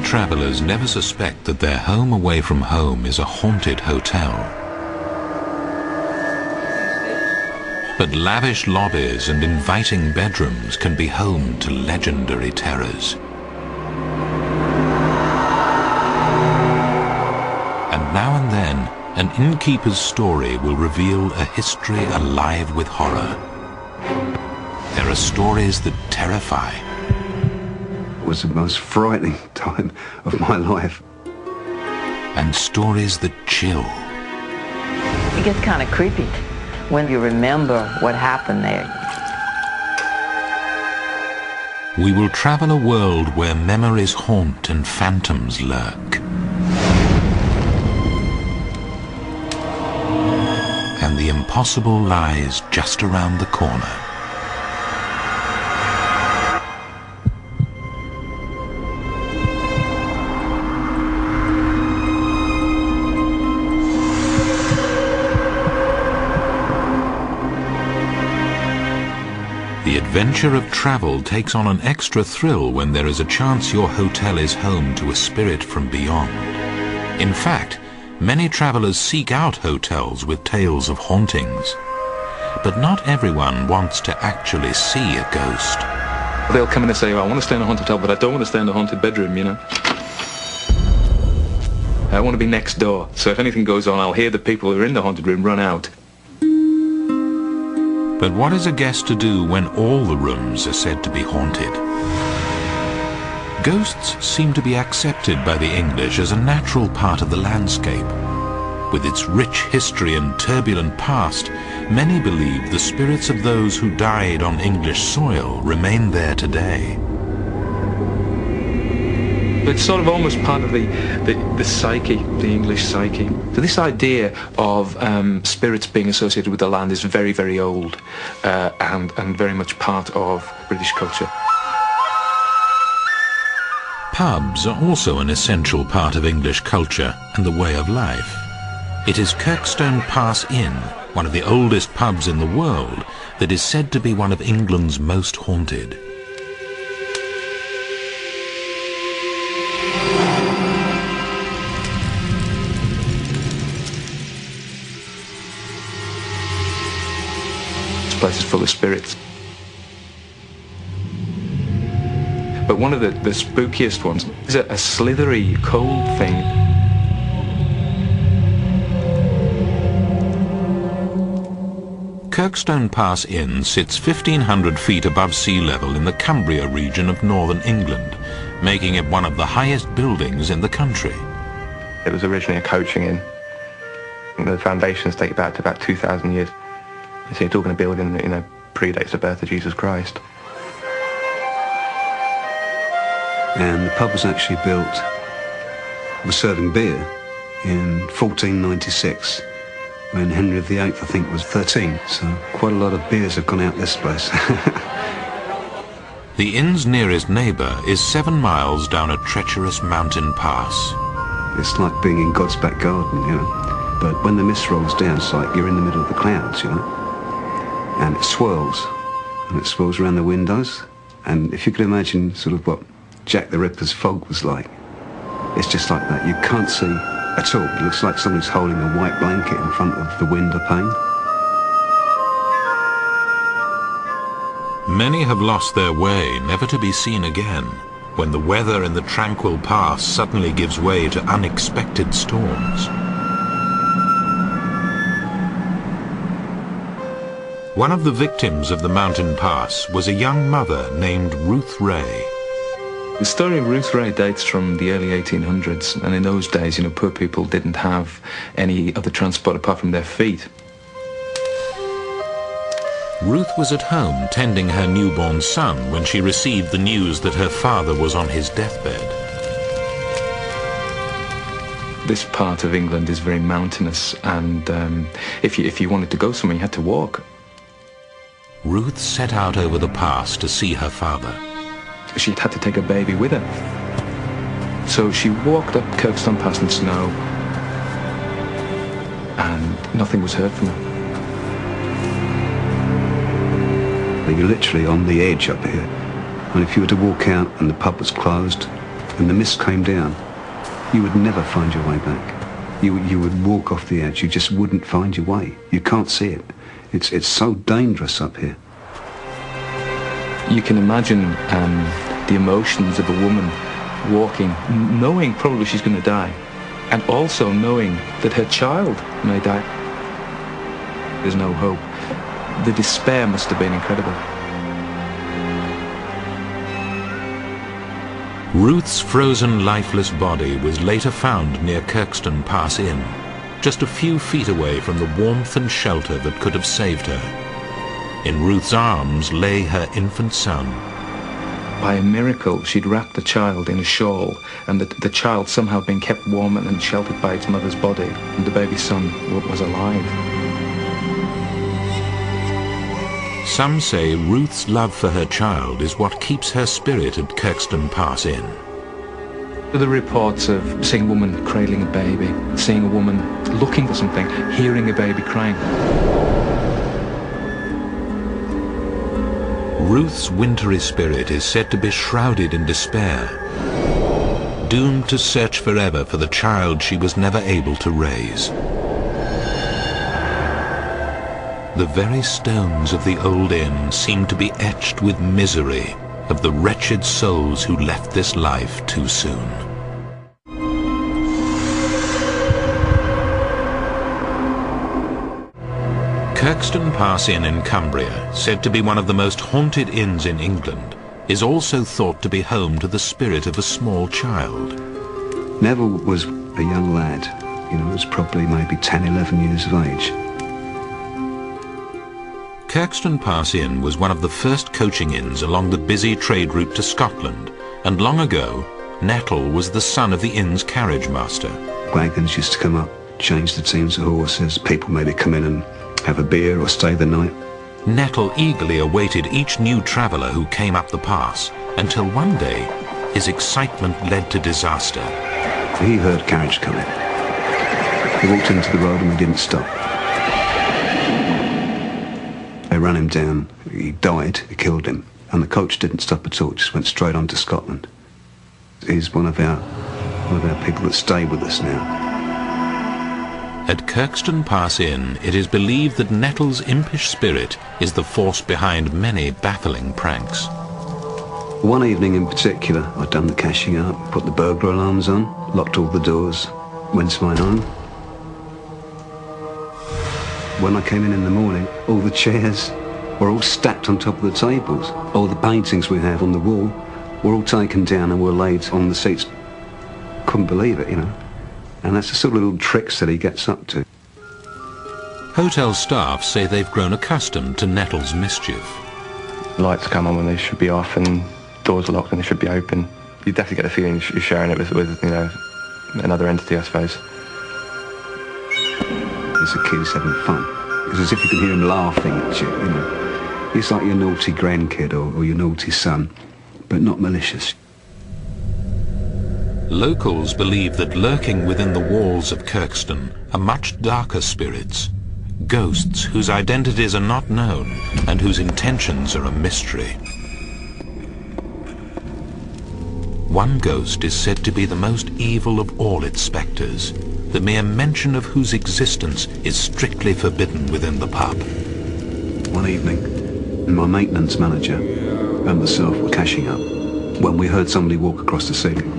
travelers never suspect that their home away from home is a haunted hotel. But lavish lobbies and inviting bedrooms can be home to legendary terrors. And now and then, an innkeeper's story will reveal a history alive with horror. There are stories that terrify. It was the most frightening time of my life. And stories that chill. It gets kind of creepy when you remember what happened there. We will travel a world where memories haunt and phantoms lurk. And the impossible lies just around the corner. The adventure of travel takes on an extra thrill when there is a chance your hotel is home to a spirit from beyond. In fact, many travelers seek out hotels with tales of hauntings. But not everyone wants to actually see a ghost. They'll come in and say, oh, I want to stay in a haunted hotel, but I don't want to stay in a haunted bedroom, you know. I want to be next door, so if anything goes on, I'll hear the people who are in the haunted room run out. But what is a guest to do when all the rooms are said to be haunted? Ghosts seem to be accepted by the English as a natural part of the landscape. With its rich history and turbulent past, many believe the spirits of those who died on English soil remain there today. It's sort of almost part of the psyche, the English psyche. So this idea of spirits being associated with the land is very, very old and very much part of British culture. Pubs are also an essential part of English culture and the way of life. It is Kirkstone Pass Inn, one of the oldest pubs in the world, that is said to be one of England's most haunted. This place is full of spirits. But one of the spookiest ones is a slithery, cold thing. Kirkstone Pass Inn sits 1,500 feet above sea level in the Cumbria region of northern England, making it one of the highest buildings in the country. It was originally a coaching inn. The foundations date back to about 2,000 years. So you're talking a building that, predates the birth of Jesus Christ. And the pub was actually built, was serving beer in 1496, when Henry VIII, I think, was 13. So quite a lot of beers have gone out this place. The inn's nearest neighbour is 7 miles down a treacherous mountain pass. It's like being in God's back garden, But when the mist rolls down, it's like you're in the middle of the clouds, And it swirls. And it swirls around the windows. And if you could imagine sort of what Jack the Ripper's fog was like, it's just like that. You can't see at all. It looks like somebody's holding a white blanket in front of the window pane. Many have lost their way, never to be seen again, when the weather in the tranquil pass suddenly gives way to unexpected storms. One of the victims of the mountain pass was a young mother named Ruth Ray. The story of Ruth Ray dates from the early 1800s, and in those days, poor people didn't have any other transport apart from their feet. Ruth was at home tending her newborn son when she received the news that her father was on his deathbed. This part of England is very mountainous, and if you wanted to go somewhere, you had to walk. Ruth set out over the pass to see her father. She'd had to take a baby with her. So she walked up Kirkstone Pass in snow, and nothing was heard from her. You're literally on the edge up here. And if you were to walk out and the pub was closed, and the mist came down, you would never find your way back. You would walk off the edge. You just wouldn't find your way. You can't see it. It's so dangerous up here. You can imagine the emotions of a woman walking, knowing probably she's going to die, and also knowing that her child may die. There's no hope. The despair must have been incredible. Ruth's frozen, lifeless body was later found near Kirkstone Pass Inn, just a few feet away from the warmth and shelter that could have saved her. In Ruth's arms lay her infant son. By a miracle, she'd wrapped the child in a shawl, and the child somehow had been kept warm and sheltered by its mother's body, and the baby son was alive. Some say Ruth's love for her child is what keeps her spirit at Kirkstone Pass Inn. The reports of seeing a woman cradling a baby, seeing a woman looking for something, hearing a baby crying. Ruth's wintry spirit is said to be shrouded in despair, doomed to search forever for the child she was never able to raise. The very stones of the old inn seem to be etched with misery of the wretched souls who left this life too soon. Kirkstone Pass Inn in Cumbria, said to be one of the most haunted inns in England, is also thought to be home to the spirit of a small child. Neville was a young lad, he was probably maybe 10, 11 years of age. Kirkstone Pass Inn was one of the first coaching inns along the busy trade route to Scotland, and long ago, Nettle was the son of the inn's carriage master. Wagons used to come up, change the teams of horses, people maybe come in and have a beer or stay the night. Nettle eagerly awaited each new traveller who came up the pass, until one day his excitement led to disaster. He heard carriage coming. He walked into the road and we didn't stop. They ran him down, he died, they killed him, and the coach didn't stop at all, just went straight on to Scotland. He's one of our people that stay with us now. At Kirkstone Pass Inn, it is believed that Nettle's impish spirit is the force behind many baffling pranks. One evening in particular, I'd done the cashing up, put the burglar alarms on, locked all the doors, went to my home. When I came in the morning, all the chairs were all stacked on top of the tables. All the paintings we have on the wall were all taken down and were laid on the seats. Couldn't believe it, And that's the sort of little tricks that he gets up to. Hotel staff say they've grown accustomed to Nettle's mischief. Lights come on when they should be off, and doors are locked when they should be open. You definitely get the feeling you're sharing it with another entity, I suppose. As a kid, he's having fun. It's as if you can hear him laughing at you, He's like your naughty grandkid or your naughty son, but not malicious. Locals believe that lurking within the walls of Kirkstone are much darker spirits, ghosts whose identities are not known and whose intentions are a mystery. One ghost is said to be the most evil of all its spectres, the mere mention of whose existence is strictly forbidden within the pub. One evening, my maintenance manager and myself were cashing up when we heard somebody walk across the ceiling.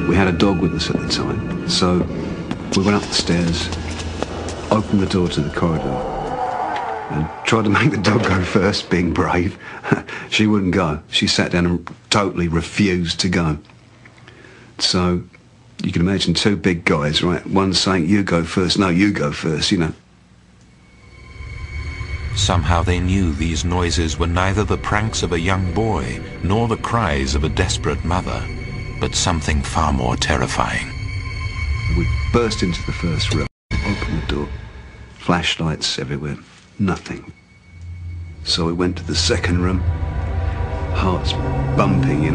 We had a dog with us at the time, so we went up the stairs, opened the door to the corridor, and tried to make the dog go first, being brave. She wouldn't go. She sat down and totally refused to go. So you can imagine two big guys, right? One saying, "You go first." "No, you go first," Somehow they knew these noises were neither the pranks of a young boy nor the cries of a desperate mother, but something far more terrifying. We burst into the first room, opened the door, flashlights everywhere, nothing. So we went to the second room, hearts bumping,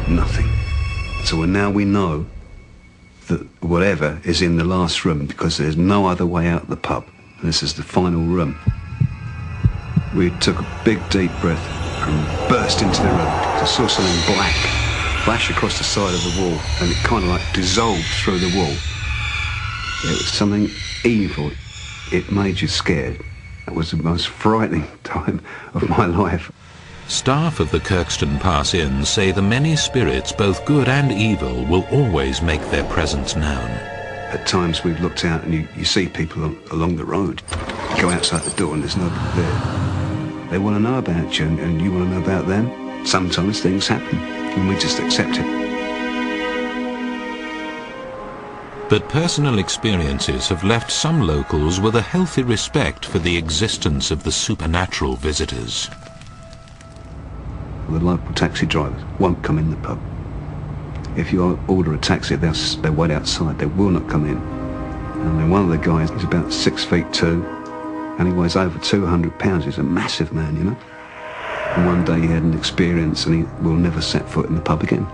nothing. So now we know that whatever is in the last room, because there's no other way out of the pub. This is the final room. We took a big deep breath and burst into the room. I saw something black flash across the side of the wall, and it kind of like dissolved through the wall. It was something evil. It made you scared. That was the most frightening time of my life. Staff of the Kirkstone Pass Inn say the many spirits, both good and evil, will always make their presence known. At times we've looked out and you see people along the road. You go outside the door and there's nobody there. They want to know about you and you want to know about them. Sometimes things happen and we just accept it. But personal experiences have left some locals with a healthy respect for the existence of the supernatural visitors. The local taxi drivers won't come in the pub. If you order a taxi, they'll wait outside. They will not come in. And then one of the guys is about 6'2", and he weighs over 200 pounds. He's a massive man, you know. And one day he had an experience and he will never set foot in the pub again.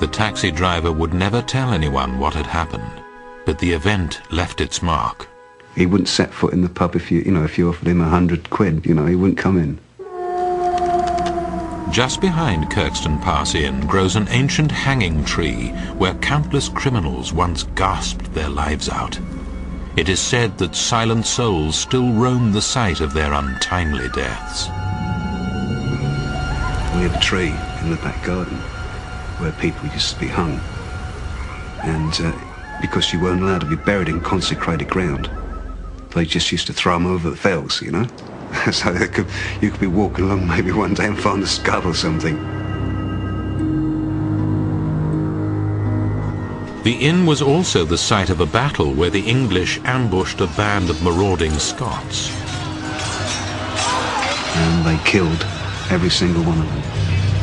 The taxi driver would never tell anyone what had happened, but the event left its mark. He wouldn't set foot in the pub if you offered him 100 quid, you know, he wouldn't come in. Just behind Kirkstone Pass Inn grows an ancient hanging tree where countless criminals once gasped their lives out. It is said that silent souls still roam the site of their untimely deaths. We have a tree in the back garden where people used to be hung, and because you weren't allowed to be buried in consecrated ground, they just used to throw them over the fells, you know. So you could be walking along maybe one day and find a skull or something. The inn was also the site of a battle where the English ambushed a band of marauding Scots. And they killed every single one of them.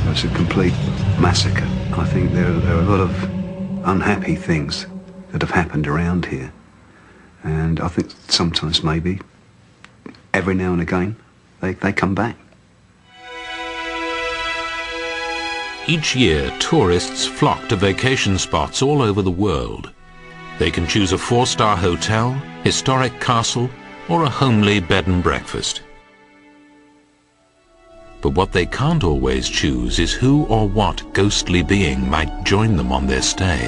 It was a complete massacre. I think there are a lot of unhappy things that have happened around here. And I think sometimes maybe every now and again, they come back. Each year, tourists flock to vacation spots all over the world. They can choose a 4-star hotel, historic castle, or a homely bed and breakfast. But what they can't always choose is who or what ghostly being might join them on their stay.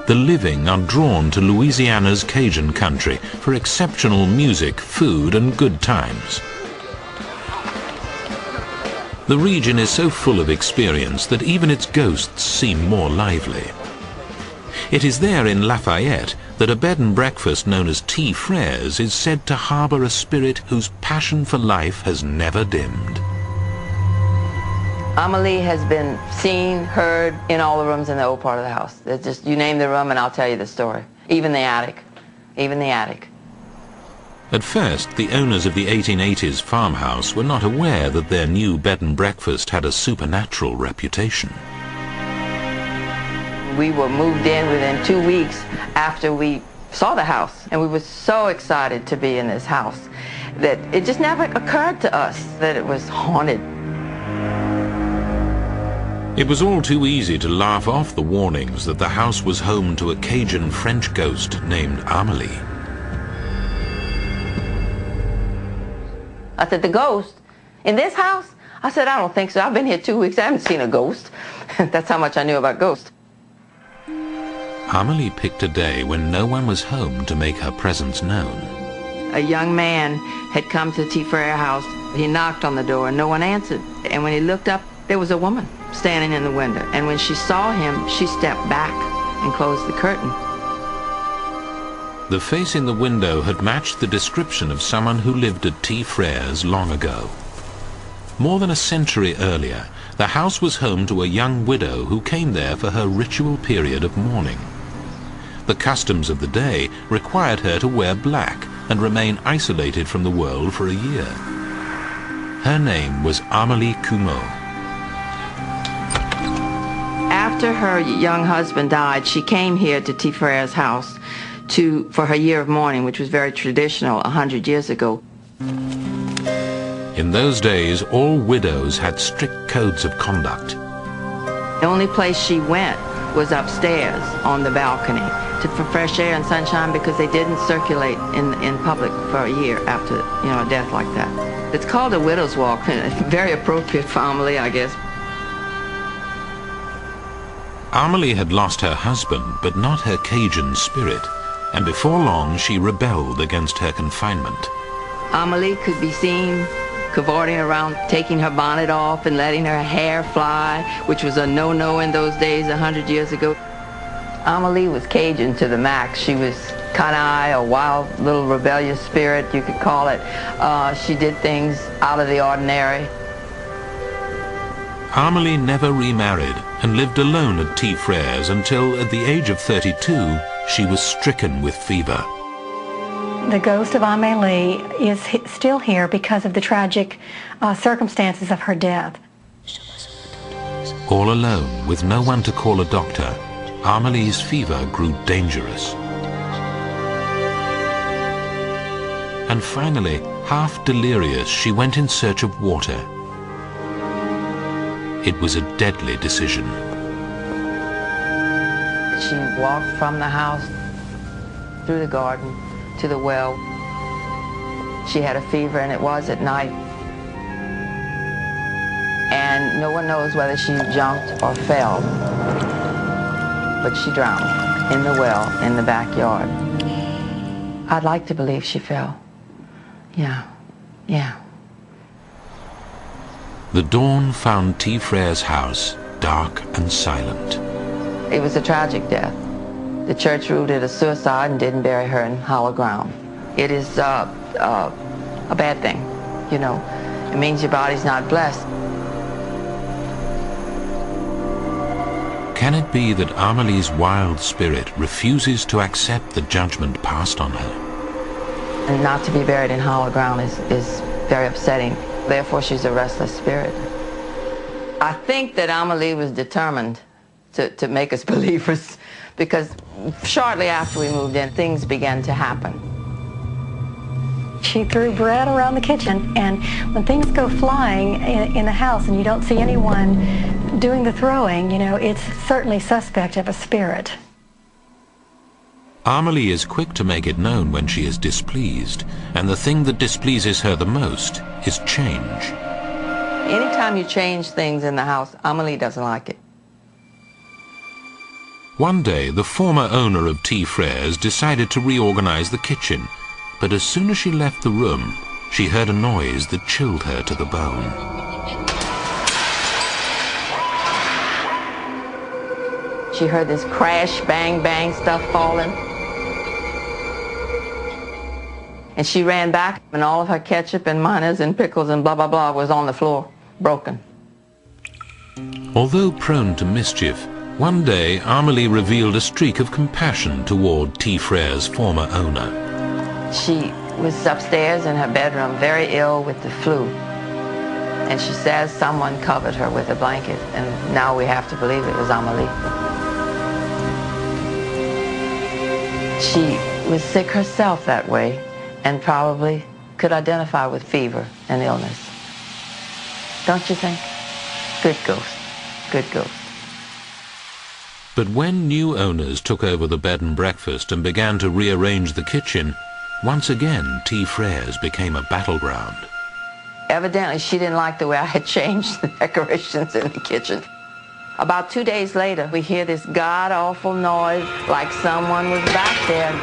The living are drawn to Louisiana's Cajun country for exceptional music, food, and good times. The region is so full of experience that even its ghosts seem more lively. It is there in Lafayette that a bed and breakfast known as T. Freres is said to harbour a spirit whose passion for life has never dimmed. Amelie has been seen, heard in all the rooms in the old part of the house. It's just, you name the room and I'll tell you the story. Even the attic. Even the attic. At first, the owners of the 1880s farmhouse were not aware that their new bed and breakfast had a supernatural reputation. We were moved in within 2 weeks after we saw the house, and we were so excited to be in this house that it just never occurred to us that it was haunted. It was all too easy to laugh off the warnings that the house was home to a Cajun French ghost named Amelie. I said, the ghost? In this house? I said, I don't think so. I've been here 2 weeks. I haven't seen a ghost. That's how much I knew about ghosts. Amelie picked a day when no one was home to make her presence known. A young man had come to the T. Frere house. He knocked on the door and no one answered. And when he looked up, there was a woman standing in the window. And when she saw him, she stepped back and closed the curtain. The face in the window had matched the description of someone who lived at T. Frere's long ago. More than a century earlier, the house was home to a young widow who came there for her ritual period of mourning. The customs of the day required her to wear black and remain isolated from the world for a year. Her name was Amelie Cumeau. After her young husband died, she came here to T. Frere's house for her year of mourning, which was very traditional 100 years ago. In those days, all widows had strict codes of conduct. The only place she went was upstairs on the balcony for fresh air and sunshine, because they didn't circulate in public for a year after, a death like that. It's called a widow's walk, very appropriate for Amelie, I guess. Amelie had lost her husband, but not her Cajun spirit, and before long she rebelled against her confinement. Amelie could be seen cavorting around, taking her bonnet off and letting her hair fly, which was a no-no in those days 100 years ago. Amelie was Cajun to the max. She was canaille, a wild little rebellious spirit, you could call it. She did things out of the ordinary. Amelie never remarried and lived alone at T. Frere's until, at the age of 32, she was stricken with fever. The ghost of Amelie is still here because of the tragic circumstances of her death. All alone, with no one to call a doctor, Amelie's fever grew dangerous. And finally, half delirious, she went in search of water. It was a deadly decision. She walked from the house, through the garden, to the well. She had a fever, and it was at night. And no one knows whether she jumped or fell, but she drowned in the well in the backyard. I'd like to believe she fell. Yeah. The dawn found T. Frere's house dark and silent. It was a tragic death. The church ruled it a suicide and didn't bury her in hollow ground. It is a bad thing, you know. It means your body's not blessed. Can it be that Amelie's wild spirit refuses to accept the judgment passed on her? And not to be buried in hollow ground is very upsetting. Therefore, she's a restless spirit. I think that Amelie was determined to make us believers, because shortly after we moved in, things began to happen. She threw bread around the kitchen, and when things go flying in the house and you don't see anyone doing the throwing, you know, it's certainly suspect of a spirit. Amelie is quick to make it known when she is displeased, and the thing that displeases her the most is change. Anytime you change things in the house, Amelie doesn't like it. One day, the former owner of T. Frere's decided to reorganize the kitchen, but as soon as she left the room, she heard a noise that chilled her to the bone. She heard this crash, bang, bang stuff falling. And she ran back, and all of her ketchup and mayonnaise and pickles and blah, blah, blah was on the floor, broken. Although prone to mischief, one day Amelie revealed a streak of compassion toward T. Frere's former owner. She was upstairs in her bedroom, very ill with the flu. And she says someone covered her with a blanket, and now we have to believe it was Amelie. She was sick herself that way, and probably could identify with fever and illness. Don't you think? Good ghost. Good ghost. But when new owners took over the bed and breakfast and began to rearrange the kitchen, once again T. Frere's became a battleground. Evidently, she didn't like the way I had changed the decorations in the kitchen. About 2 days later, we hear this god-awful noise like someone was back there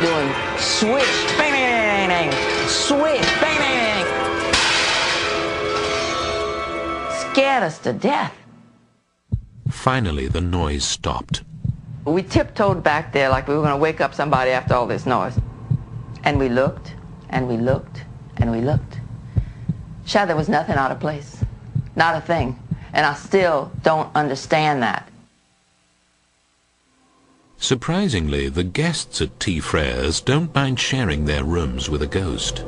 doing swish, bang, bang, bang, bang, swish, bang, bang, bang. Scared us to death. Finally, the noise stopped. We tiptoed back there like we were going to wake up somebody after all this noise. And we looked, and we looked, and we looked. Chad, there was nothing out of place. Not a thing. And I still don't understand that. Surprisingly, the guests at T. Frere's don't mind sharing their rooms with a ghost.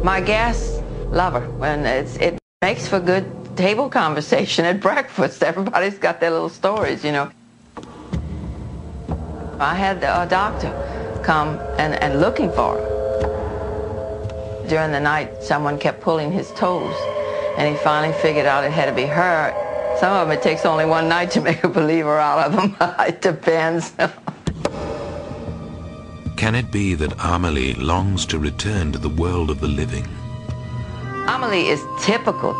My guests love her. When it makes for good table conversation at breakfast. Everybody's got their little stories, you know. I had a doctor come and looking for her. During the night, someone kept pulling his toes, and he finally figured out it had to be her. Some of them, it takes only one night to make a believer out of them. It depends. Can it be that Amelie longs to return to the world of the living? Amelie is typical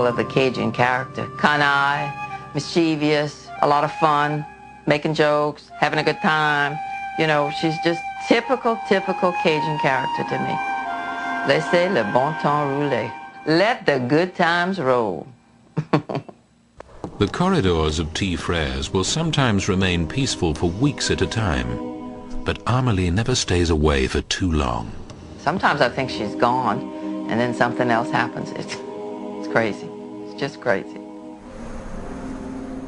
of the Cajun character. Canaille, mischievous, a lot of fun, making jokes, having a good time. You know, she's just typical Cajun character to me. Laissez le bon temps rouler. Let the good times roll. The corridors of Tea Freres will sometimes remain peaceful for weeks at a time, but Amelie never stays away for too long. Sometimes I think she's gone, and then something else happens. It's crazy. It's just crazy.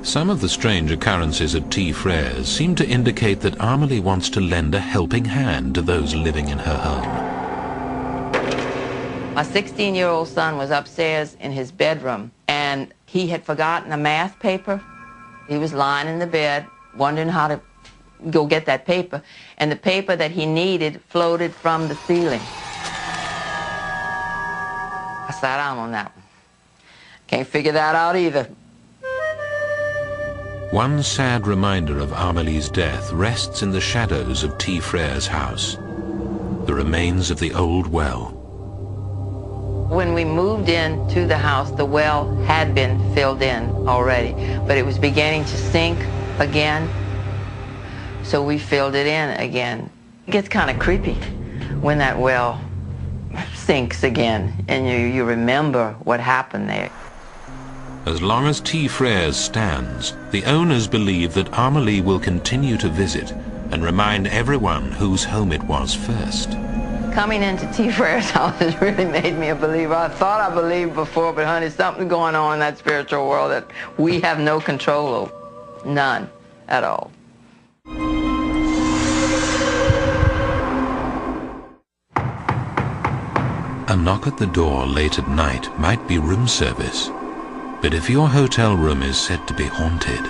Some of the strange occurrences at Tea Freres seem to indicate that Amelie wants to lend a helping hand to those living in her home. My 16-year-old son was upstairs in his bedroom, and he had forgotten a math paper. He was lying in the bed, wondering how to go get that paper, and the paper that he needed floated from the ceiling. I sat down on that one. Can't figure that out either. One sad reminder of Amelie's death rests in the shadows of Tea Freres' house, the remains of the old well. When we moved into the house, the well had been filled in already, but it was beginning to sink again, so we filled it in again. It gets kind of creepy when that well sinks again, and you remember what happened there. As long as Tea Freres stands, the owners believe that Amelie will continue to visit and remind everyone whose home it was first. Coming into Tea Freres' house has really made me a believer. I thought I believed before, but honey, something's going on in that spiritual world that we have no control over. None at all. A knock at the door late at night might be room service. But if your hotel room is said to be haunted,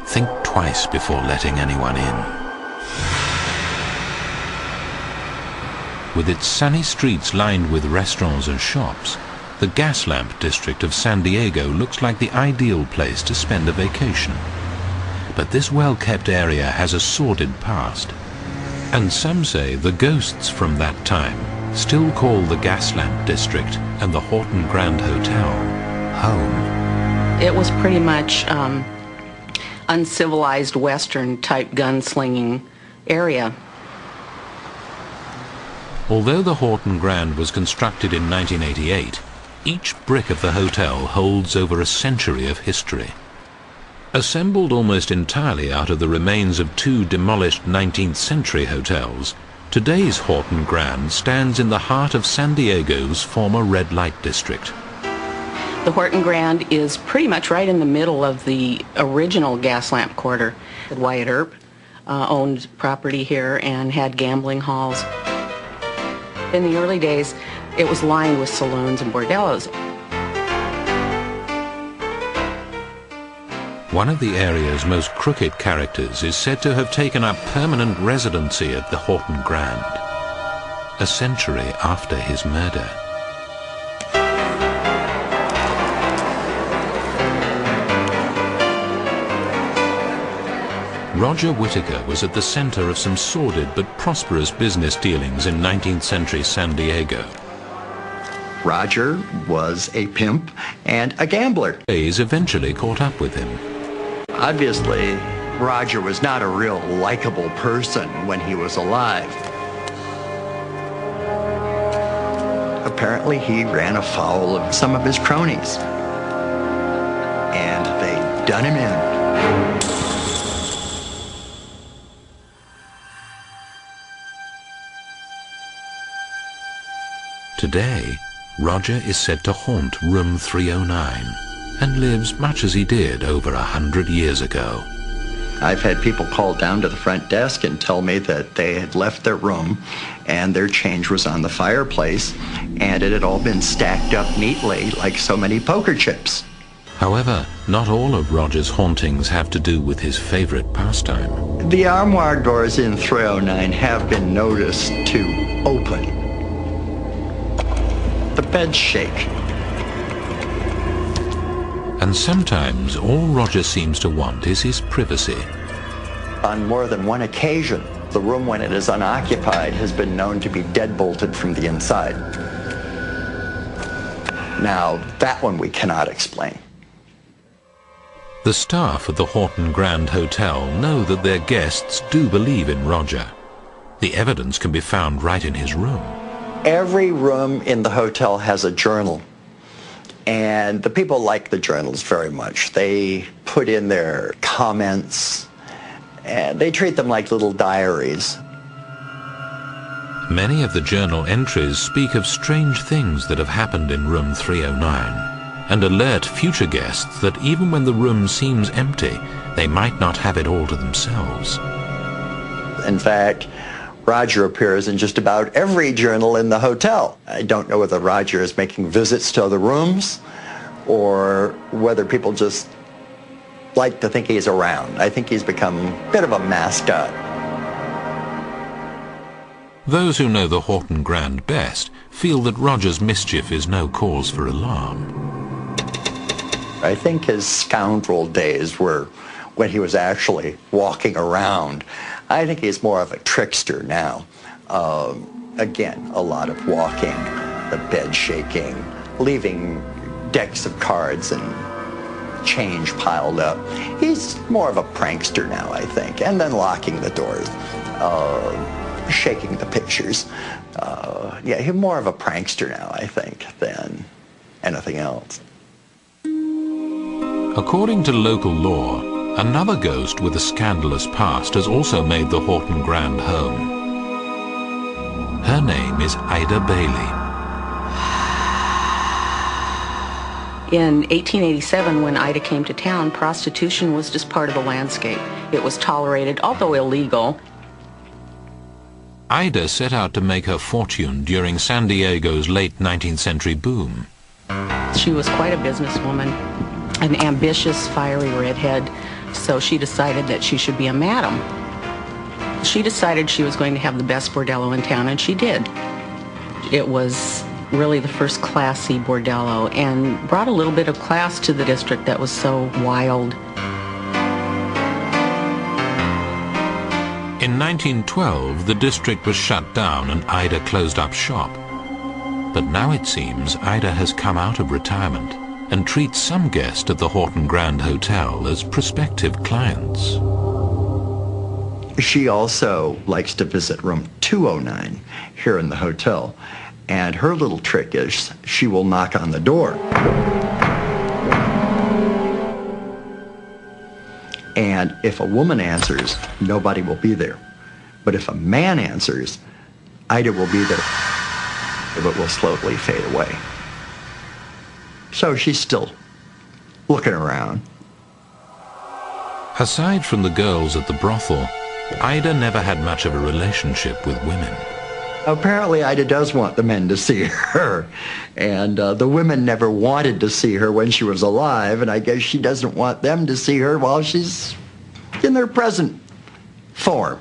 think twice before letting anyone in. With its sunny streets lined with restaurants and shops, the Gaslamp district of San Diego looks like the ideal place to spend a vacation. But this well-kept area has a sordid past, and some say the ghosts from that time still call the Gaslamp district and the Horton Grand Hotel home. It was pretty much uncivilized Western-type gunslinging area. Although the Horton Grand was constructed in 1988, each brick of the hotel holds over a century of history. Assembled almost entirely out of the remains of two demolished 19th century hotels, today's Horton Grand stands in the heart of San Diego's former red light district. The Horton Grand is pretty much right in the middle of the original Gaslamp quarter. Wyatt Earp owned property here and had gambling halls. In the early days, it was lined with saloons and bordellos. One of the area's most crooked characters is said to have taken up permanent residency at the Horton Grand, a century after his murder. Roger Whittaker was at the center of some sordid but prosperous business dealings in 19th century San Diego. Roger was a pimp and a gambler. Hayes eventually caught up with him. Obviously, Roger was not a real likable person when he was alive. Apparently, he ran afoul of some of his cronies, and they done him in. Today, Roger is said to haunt room 309 and lives much as he did over 100 years ago. I've had people call down to the front desk and tell me that they had left their room and their change was on the fireplace and it had all been stacked up neatly like so many poker chips. However, not all of Roger's hauntings have to do with his favorite pastime. The armoire doors in 309 have been noticed to open. The beds shake. And sometimes all Roger seems to want is his privacy. On more than one occasion, the room when it is unoccupied has been known to be deadbolted from the inside. Now, that one we cannot explain. The staff at the Horton Grand Hotel know that their guests do believe in Roger. The evidence can be found right in his room. Every room in the hotel has a journal, and the people like the journals very much. They put in their comments, and they treat them like little diaries. Many of the journal entries speak of strange things that have happened in room 309 and alert future guests that even when the room seems empty, they might not have it all to themselves. In fact, Roger appears in just about every journal in the hotel. I don't know whether Roger is making visits to other rooms or whether people just like to think he's around. I think he's become a bit of a mascot. Those who know the Horton Grand best feel that Roger's mischief is no cause for alarm. I think his scoundrel days were when he was actually walking around. I think he's more of a trickster now. Again, a lot of walking, the bed shaking, leaving decks of cards and change piled up. He's more of a prankster now, I think, and then locking the doors, shaking the pictures. Yeah, he's more of a prankster now, I think, than anything else. According to local law, another ghost with a scandalous past has also made the Horton Grand home. Her name is Ida Bailey. In 1887, when Ida came to town, prostitution was just part of the landscape. It was tolerated, although illegal. Ida set out to make her fortune during San Diego's late 19th century boom. She was quite a businesswoman, an ambitious, fiery redhead, so she decided that she should be a madam. She decided she was going to have the best bordello in town, and she did. It was really the first classy bordello and brought a little bit of class to the district that was so wild. In 1912, the district was shut down and Ida closed up shop. But now it seems Ida has come out of retirement and treats some guests at the Horton Grand Hotel as prospective clients. She also likes to visit room 209 here in the hotel, and her little trick is she will knock on the door. And if a woman answers, nobody will be there. But if a man answers, Ida will be there, but will slowly fade away. So she's still looking around. Aside from the girls at the brothel, Ida never had much of a relationship with women. Apparently Ida does want the men to see her, and the women never wanted to see her when she was alive, and I guess she doesn't want them to see her while she's in their present form.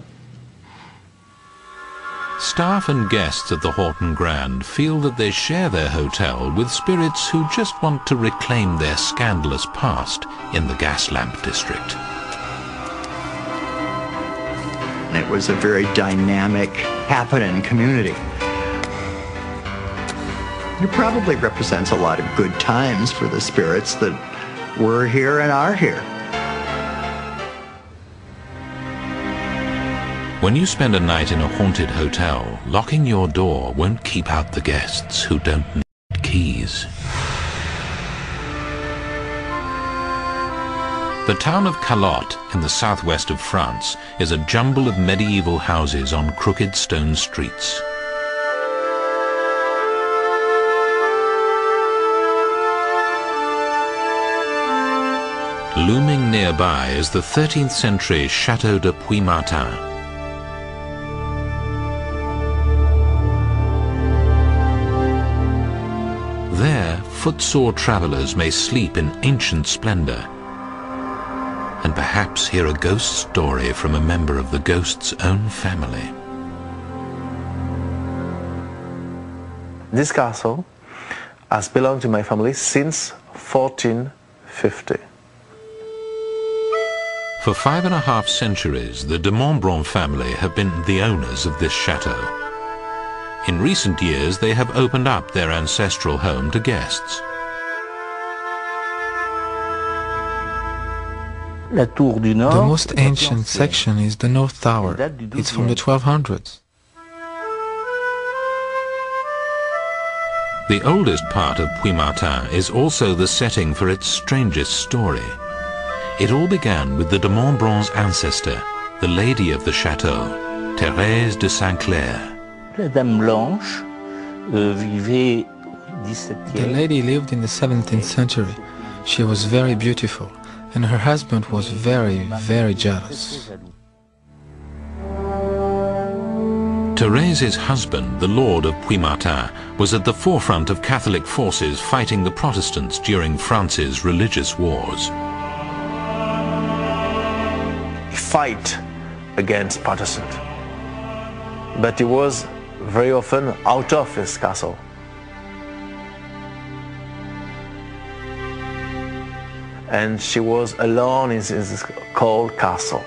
Staff and guests at the Horton Grand feel that they share their hotel with spirits who just want to reclaim their scandalous past in the gas lamp district. It was a very dynamic, happening community. It probably represents a lot of good times for the spirits that were here and are here. When you spend a night in a haunted hotel, locking your door won't keep out the guests who don't need keys. The town of Calotte in the southwest of France is a jumble of medieval houses on crooked stone streets. Looming nearby is the 13th century Château de Puy-Martin. There, footsore travelers may sleep in ancient splendor and perhaps hear a ghost story from a member of the ghost's own family. This castle has belonged to my family since 1450. For 5.5 centuries, the de Montbron family have been the owners of this chateau. In recent years, they have opened up their ancestral home to guests. The most ancient section is the North Tower. It's from the 1200s. The oldest part of Puy-Martin is also the setting for its strangest story. It all began with the de Montbron's ancestor, the lady of the chateau, Thérèse de Saint-Clair. The lady lived in the 17th century. She was very beautiful, and her husband was very, very jealous. Thérèse's husband, the Lord of Puy-Martin, was at the forefront of Catholic forces fighting the Protestants during France's religious wars. He fought against Protestant, but he was very often out of his castle. And she was alone in this cold castle.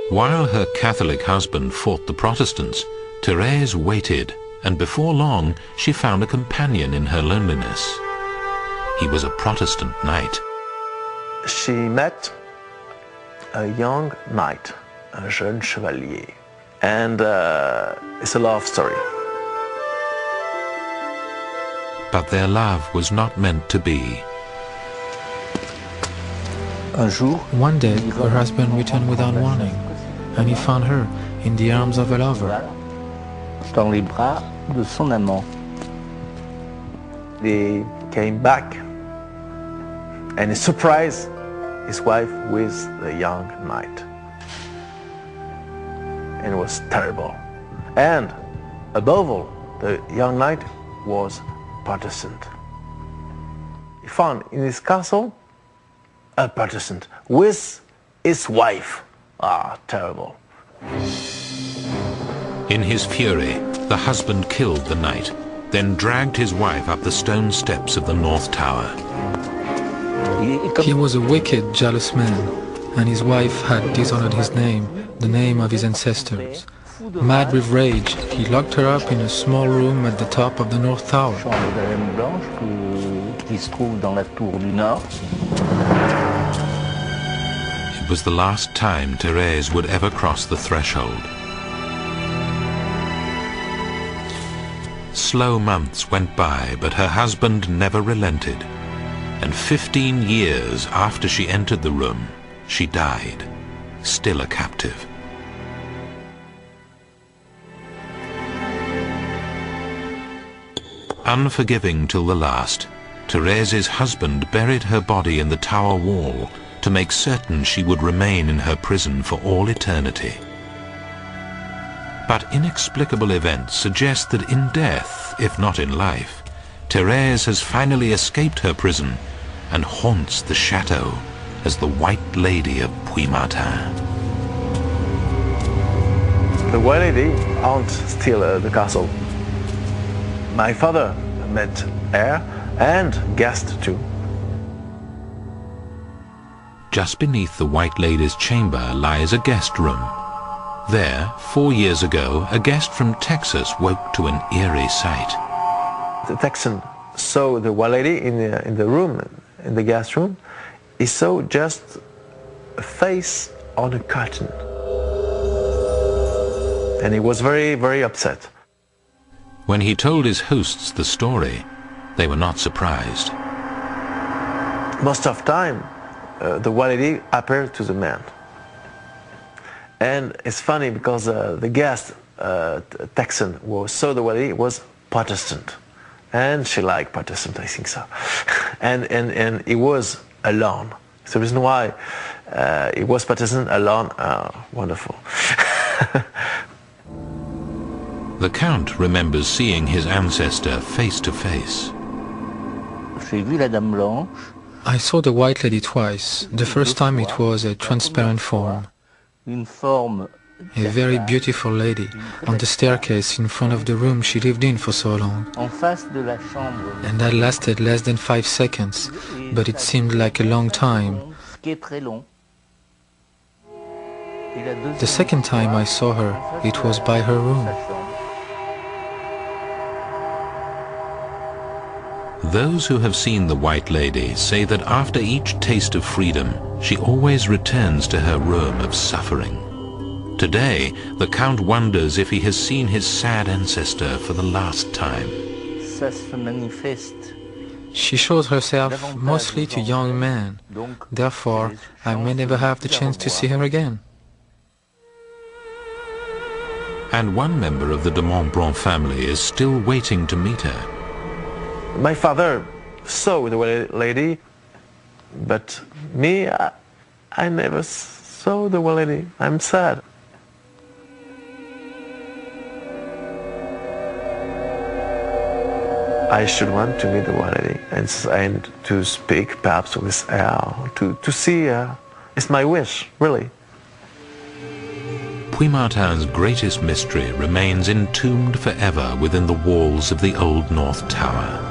While her Catholic husband fought the Protestants, Thérèse waited, and before long she found a companion in her loneliness. He was a Protestant knight. She met a young knight, un jeune chevalier, and it's a love story. But their love was not meant to be. One day, her husband returned without warning, and he found her in the arms of a lover. He came back and he surprised his wife with the young knight. And it was terrible. And above all, the young knight was Protestant. He found in his castle a Protestant with his wife. Ah, terrible. In his fury, the husband killed the knight, then dragged his wife up the stone steps of the North Tower. He was a wicked, jealous man, and his wife had dishonored his name, the name of his ancestors. Mad with rage, he locked her up in a small room at the top of the North Tower. It was the last time Thérèse would ever cross the threshold. Slow months went by, but her husband never relented. And 15 years after she entered the room, she died, still a captive. Unforgiving till the last, Thérèse's husband buried her body in the tower wall to make certain she would remain in her prison for all eternity. But inexplicable events suggest that in death, if not in life, Thérèse has finally escaped her prison and haunts the chateau as the White Lady of Puy-Martin. The White Lady haunts still the castle. My father met her and guest too. Just beneath the White Lady's chamber lies a guest room. There, 4 years ago, a guest from Texas woke to an eerie sight. The Texan saw the White Lady in the room, in the guest room. He saw just a face on a curtain. And he was very, very upset. When he told his hosts the story, they were not surprised. Most of the time, the White Lady appeared to the man. And it's funny because the guest, Texan, who saw the White Lady was Protestant. And she liked Protestant, I think so. and he was alone. So the reason why he was Protestant alone, wonderful. The Count remembers seeing his ancestor face to face. I saw the White Lady twice. The first time it was a transparent form. A very beautiful lady, on the staircase in front of the room she lived in for so long. And that lasted less than 5 seconds, but it seemed like a long time. The second time I saw her, it was by her room. Those who have seen the White Lady say that after each taste of freedom, she always returns to her room of suffering. Today, the Count wonders if he has seen his sad ancestor for the last time. She shows herself mostly to young men. Therefore, I may never have the chance to see her again. And one member of the de Montbron family is still waiting to meet her. My father saw the White Lady, but me, I never saw the White Lady. I'm sad. I should want to meet the White Lady and to speak perhaps with her, to see her. It's my wish, really. Puy-Martin's greatest mystery remains entombed forever within the walls of the Old North Tower.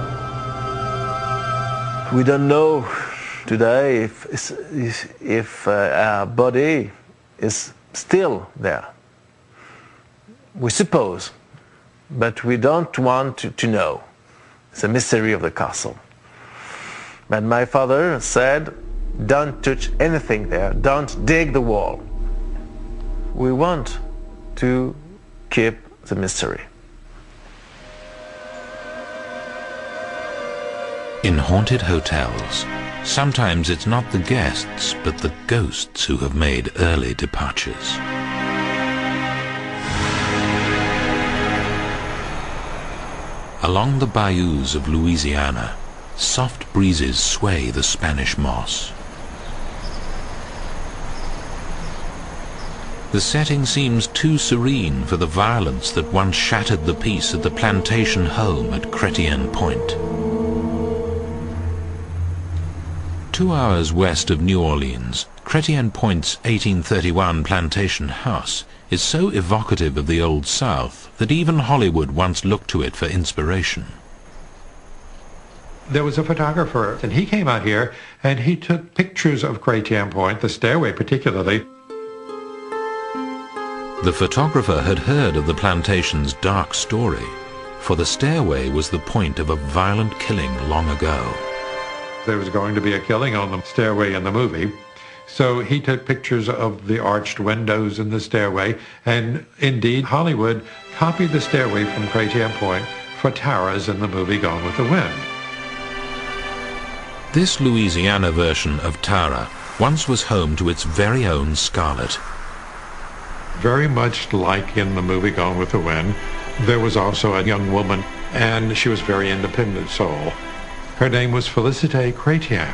We don't know today if our body is still there. We suppose, but we don't want to know. It's a mystery of the castle. But my father said, don't touch anything there, don't dig the wall. We want to keep the mystery. In haunted hotels, sometimes it's not the guests, but the ghosts who have made early departures. Along the bayous of Louisiana, soft breezes sway the Spanish moss. The setting seems too serene for the violence that once shattered the peace at the plantation home at Chrétien Point. 2 hours west of New Orleans, Chrétien Point's 1831 plantation house is so evocative of the Old South that even Hollywood once looked to it for inspiration. There was a photographer, and he came out here and he took pictures of Chrétien Point, the stairway particularly. The photographer had heard of the plantation's dark story, for the stairway was the point of a violent killing long ago. There was going to be a killing on the stairway in the movie, so he took pictures of the arched windows in the stairway, and indeed Hollywood copied the stairway from Chrétien Point for Tara's in the movie Gone with the Wind. This Louisiana version of Tara once was home to its very own Scarlet. Very much like in the movie Gone with the Wind, there was also a young woman, and she was a very independent soul. Her name was Félicité Chrétien.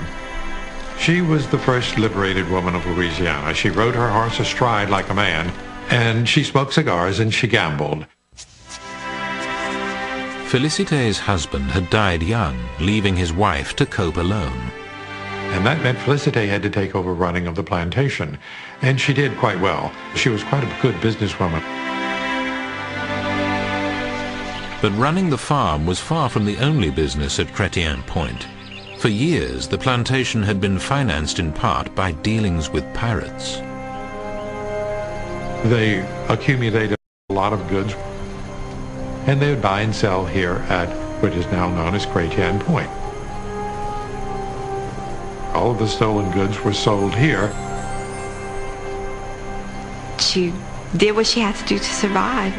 She was the first liberated woman of Louisiana. She rode her horse astride like a man, and she smoked cigars and she gambled. Félicité's husband had died young, leaving his wife to cope alone. And that meant Félicité had to take over running of the plantation, and she did quite well. She was quite a good businesswoman. But running the farm was far from the only business at Chrétien Point. For years, the plantation had been financed in part by dealings with pirates. They accumulated a lot of goods, and they would buy and sell here at what is now known as Chrétien Point. All of the stolen goods were sold here. She did what she had to do to survive.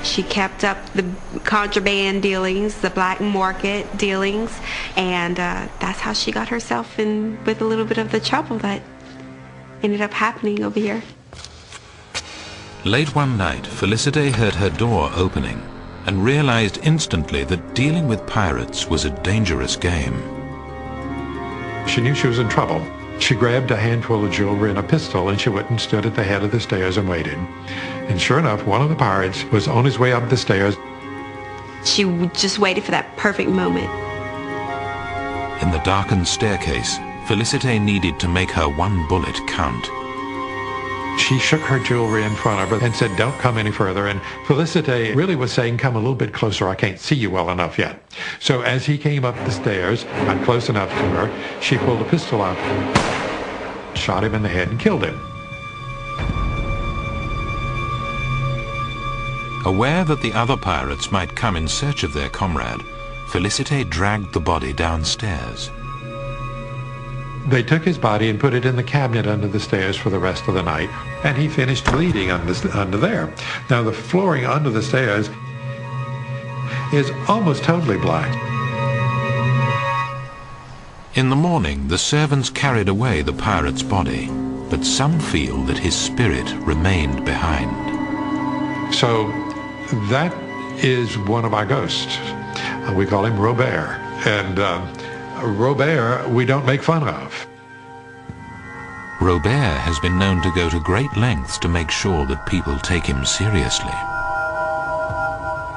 She kept up the contraband dealings, the black market dealings, and that's how she got herself in with a little bit of the trouble that ended up happening over here. Late one night, Félicité heard her door opening and realized instantly that dealing with pirates was a dangerous game. She knew she was in trouble. She grabbed a handful of jewelry and a pistol, and she went and stood at the head of the stairs and waited. And sure enough, one of the pirates was on his way up the stairs. She just waited for that perfect moment. In the darkened staircase, Félicité needed to make her one bullet count. She shook her jewelry in front of her and said, "Don't come any further." And Félicité really was saying, "Come a little bit closer, I can't see you well enough yet." So as he came up the stairs, not close enough to her, she pulled a pistol out, shot him in the head and killed him. Aware that the other pirates might come in search of their comrade, Félicité dragged the body downstairs. They took his body and put it in the cabinet under the stairs for the rest of the night, and he finished bleeding under there. Now the flooring under the stairs is almost totally black. In the morning, the servants carried away the pirate's body, but some feel that his spirit remained behind. So that is one of our ghosts. We call him Robert, and Robert we don't make fun of. Robert has been known to go to great lengths to make sure that people take him seriously.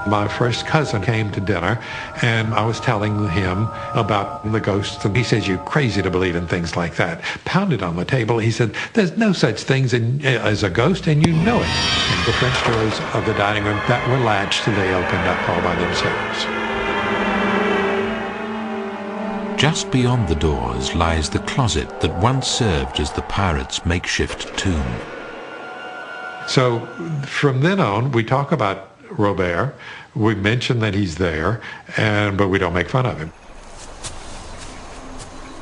My first cousin came to dinner, and I was telling him about the ghosts, and he says, "You're crazy to believe in things like that." Pounded on the table. He said, "There's no such things as a ghost, and you know it." And the French doors of the dining room that were latched, they opened up all by themselves. Just beyond the doors lies the closet that once served as the pirate's makeshift tomb. So from then on, we talk about Robert, we mention that he's there, but we don't make fun of him.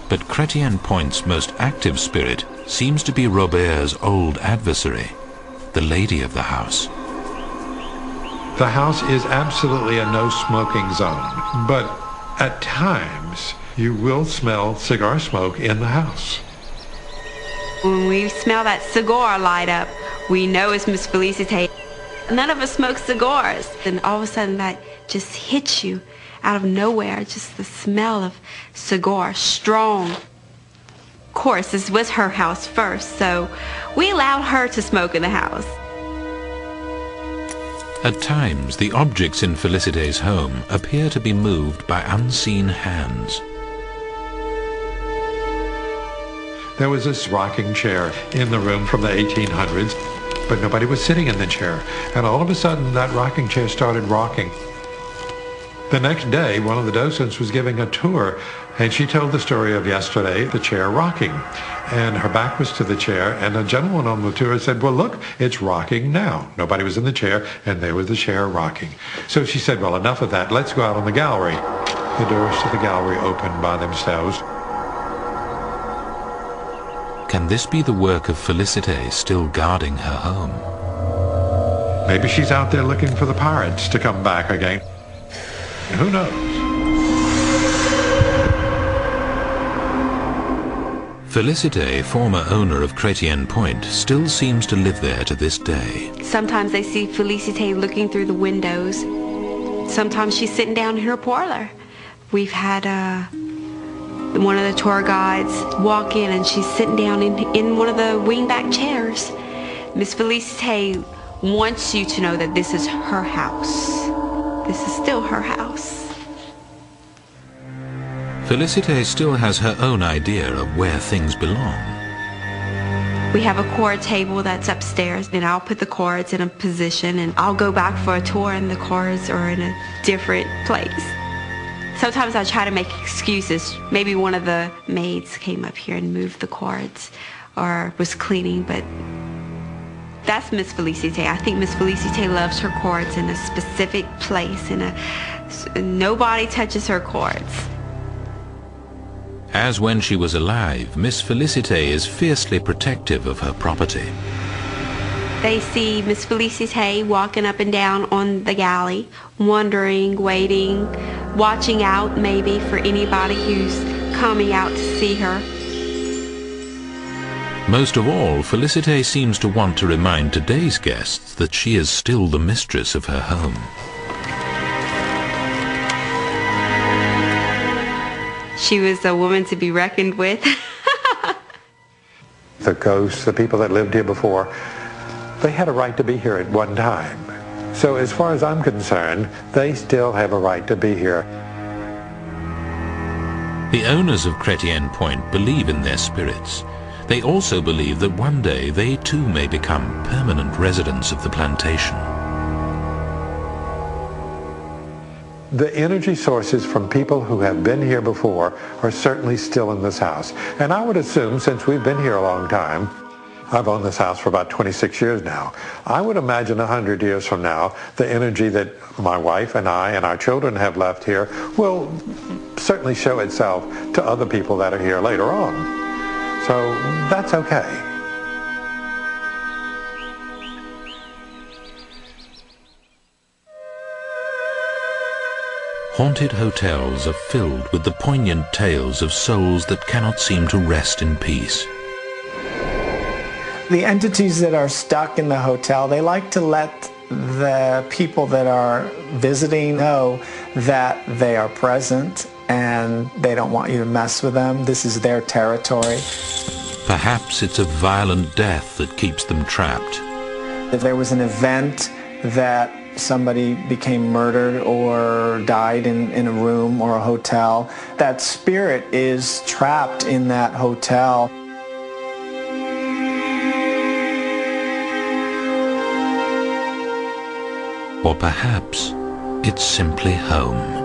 But Chrétien Point's most active spirit seems to be Robert's old adversary, the lady of the house. The house is absolutely a no-smoking zone, but at times you will smell cigar smoke in the house. When we smell that cigar light up, we know it's Miss Félicité. None of us smoke cigars. And all of a sudden that just hits you out of nowhere, just the smell of cigar, strong. Of course, this was her house first, so we allowed her to smoke in the house. At times, the objects in Félicité's home appear to be moved by unseen hands. There was this rocking chair in the room from the 1800s, but nobody was sitting in the chair. And all of a sudden, that rocking chair started rocking. The next day, one of the docents was giving a tour, and she told the story of yesterday, the chair rocking. And her back was to the chair, and a gentleman on the tour said, "Well, look, it's rocking now." Nobody was in the chair, and there was the chair rocking. So she said, "Well, enough of that. Let's go out on the gallery." The doors to the gallery opened by themselves. Can this be the work of Félicité still guarding her home? Maybe she's out there looking for the pirates to come back again. Who knows? Félicité, former owner of Chrétien Point, still seems to live there to this day. Sometimes they see Félicité looking through the windows. Sometimes she's sitting down in her parlor. We've had one of the tour guides walk in, and she's sitting down in one of the wingback chairs. Miss Félicité wants you to know that this is her house. This is still her house. Félicité still has her own idea of where things belong. We have a card table that's upstairs, and I'll put the cards in a position, and I'll go back for a tour, and the cards are in a different place. Sometimes I try to make excuses. Maybe one of the maids came up here and moved the cards or was cleaning, but that's Miss Félicité. I think Miss Félicité loves her cards in a specific place, nobody touches her cards. As when she was alive, Miss Félicité is fiercely protective of her property. They see Miss Félicité walking up and down on the galley, wondering, waiting, watching out maybe for anybody who's coming out to see her. Most of all, Félicité seems to want to remind today's guests that she is still the mistress of her home. She was a woman to be reckoned with. The ghosts, the people that lived here before, they had a right to be here at one time. So as far as I'm concerned, they still have a right to be here. The owners of Chrétien Point believe in their spirits. They also believe that one day they too may become permanent residents of the plantation. The energy sources from people who have been here before are certainly still in this house. And I would assume, since we've been here a long time, I've owned this house for about 26 years now. I would imagine 100 years from now, the energy that my wife and I and our children have left here will certainly show itself to other people that are here later on. So that's okay. Haunted hotels are filled with the poignant tales of souls that cannot seem to rest in peace. The entities that are stuck in the hotel, they like to let the people that are visiting know that they are present and they don't want you to mess with them. This is their territory. Perhaps it's a violent death that keeps them trapped. If there was an event that somebody became murdered or died in a room or a hotel, that spirit is trapped in that hotel. Or perhaps it's simply home.